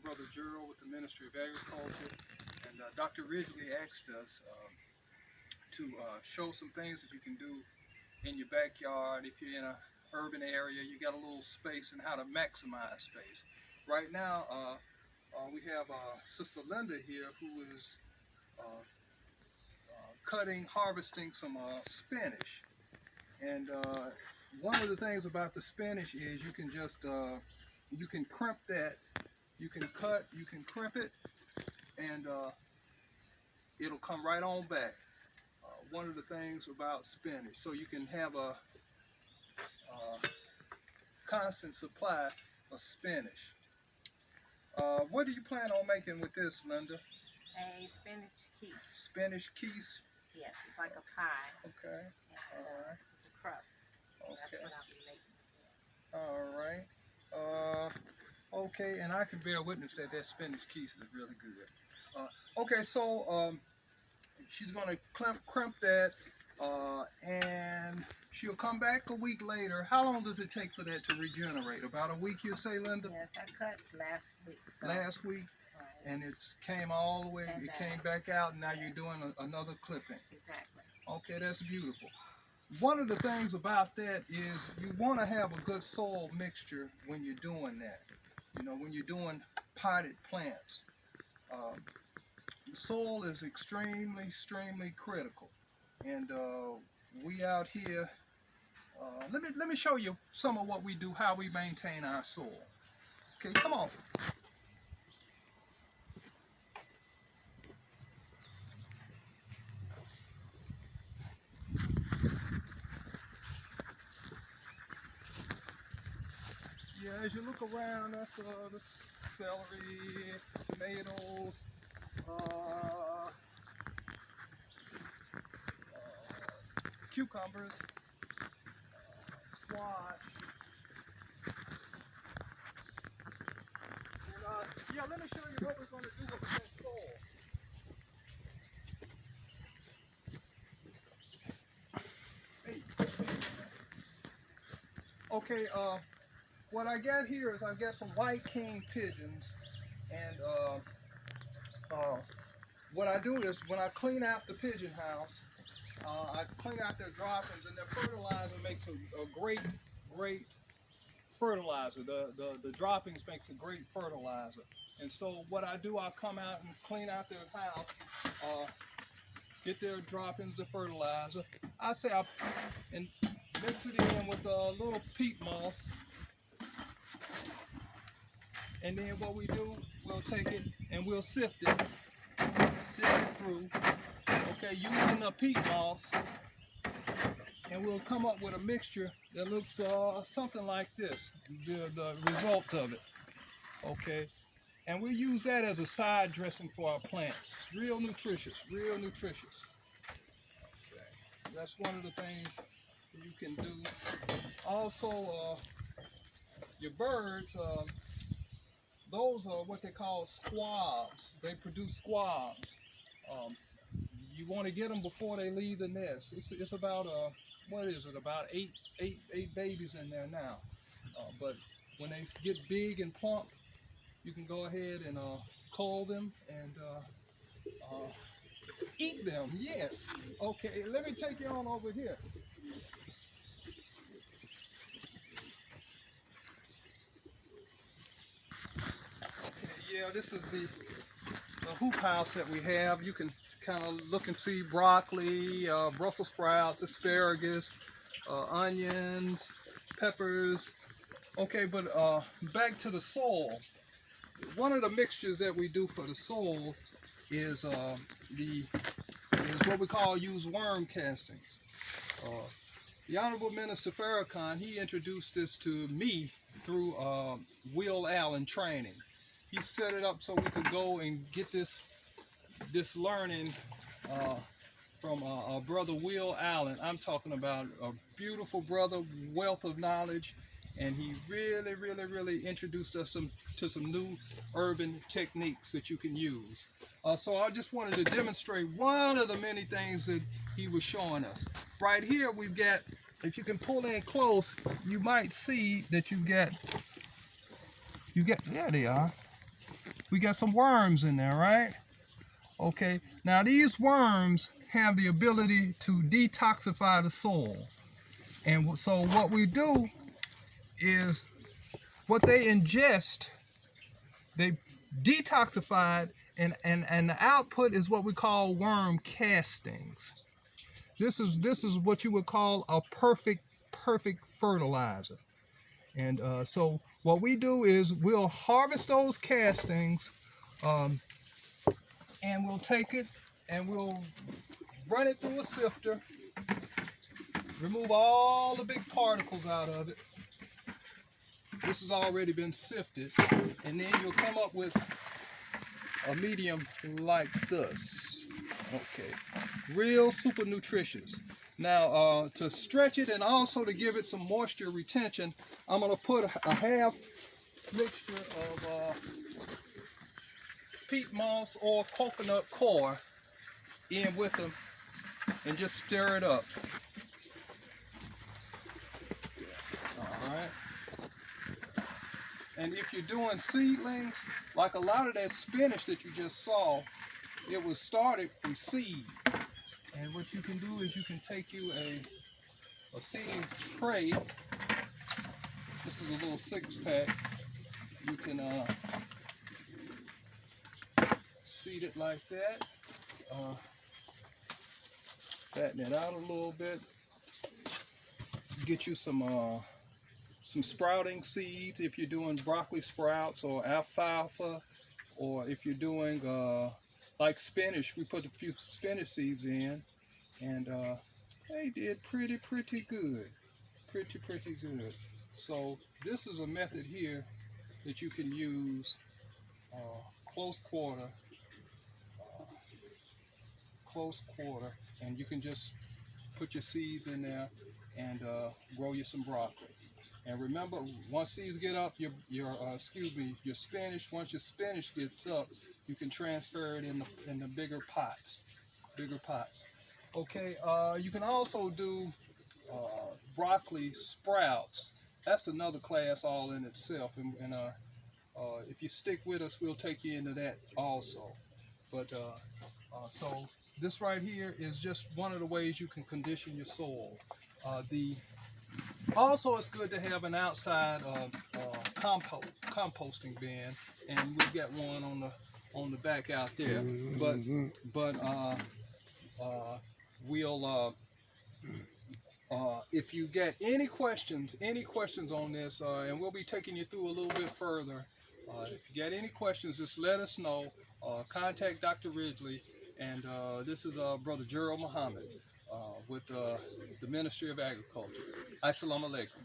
Brother Gerald with the Ministry of Agriculture, and Dr. Ridgely asked us to show some things that you can do in your backyard. If you're in an urban area, you got a little space, and how to maximize space. Right now, we have Sister Linda here who is harvesting some spinach. And one of the things about the spinach is you can just, you can crimp that, you can cut, you can crimp it, and it'll come right on back. One of the things about spinach, so you can have a constant supply of spinach. What do you plan on making with this, Linda? A spinach quiche. Spinach quiche? Yes, it's like a pie. Okay. And, All right. the crust. So Okay. that's what I'll be making. All right. Okay, and I can bear witness that that spinach quiche is really good. Okay, so she's gonna crimp that, and she'll come back a week later. How long does it take for that to regenerate? About a week, you'd say, Linda? Yes, I cut last week. So, Last week, right. and it came all the way. And It came back out, and now you're doing another clipping. Exactly. Okay, that's beautiful. One of the things about that is you want to have a good soil mixture when you're doing that. You know, when you're doing potted plants, the soil is extremely critical. And we out here, let me show you some of what we do, how we maintain our soil. Okay, come on. Yeah, as you look around, that's the celery, tomatoes, cucumbers, squash. And yeah, let me show you what we're going to do with that soil. Hey. Okay, what I got here is I got some white king pigeons, and what I do is when I clean out the pigeon house, I clean out their droppings, and their fertilizer makes a great fertilizer. The droppings makes a great fertilizer. And so what I do, I'll come out and clean out their house, get their droppings of fertilizer. And mix it in with a little peat moss. And then what we do, we'll take it and we'll sift it through. Okay, using the peat moss, and we'll come up with a mixture that looks something like this, the result of it. Okay, and we'll use that as a side dressing for our plants. It's real nutritious, real nutritious. Okay, that's one of the things you can do. Also, your birds, those are what they call squabs. They produce squabs. You want to get them before they leave the nest. It's about what is it? About eight babies in there now. But when they get big and plump, you can go ahead and cull them and eat them. Yes. Okay. Let me take you on over here. Yeah, this is the hoop house that we have. You can kind of look and see broccoli, Brussels sprouts, asparagus, onions, peppers. Okay, but back to the soil. One of the mixtures that we do for the soil is what we call use worm castings. The Honorable Minister Farrakhan, he introduced this to me through Will Allen training. He set it up so we could go and get this learning from brother Will Allen. I'm talking about a beautiful brother, wealth of knowledge, and he really introduced us to some new urban techniques that you can use. So I just wanted to demonstrate one of the many things that he was showing us. Right here we've got, if you can pull in close, you might see that you get, there they are. we got some worms in there, right? Okay, now these worms have the ability to detoxify the soil. And so what we do is what they ingest, they detoxify it, and the output is what we call worm castings. This is what you would call a perfect fertilizer. And so what we do is we'll harvest those castings, and we'll take it and we'll run it through a sifter, remove all the big particles out of it. This has already been sifted, and then you'll come up with a medium like this. Okay, real super nutritious. Now to stretch it and also to give it some moisture retention, I'm going to put a half mixture of peat moss or coconut coir in with them and just stir it up. All right. And if you're doing seedlings, like a lot of that spinach that you just saw, it was started from seed. And what you can do is you can take you a seeding tray. This is a little 6-pack. You can seed it like that. Fatten it out a little bit. Get you some sprouting seeds if you're doing broccoli sprouts or alfalfa, or if you're doing like spinach. We put a few spinach seeds in, and they did pretty good. Pretty good. So this is a method here that you can use, close quarter, and you can just put your seeds in there and grow you some broccoli. And remember, once these get up, your spinach, once your spinach gets up, you can transfer it in the bigger pots. Okay, you can also do broccoli sprouts. That's another class all in itself, and if you stick with us, we'll take you into that also. But so this right here is just one of the ways you can condition your soil. Also, it's good to have an outside composting bin, and we've got one on the back out there. But we'll if you get any questions on this, and we'll be taking you through a little bit further. If you get any questions, just let us know. Contact Dr. Ridgely, and this is Brother Gerald Muhammad with the Ministry of Agriculture. Assalamu alaikum.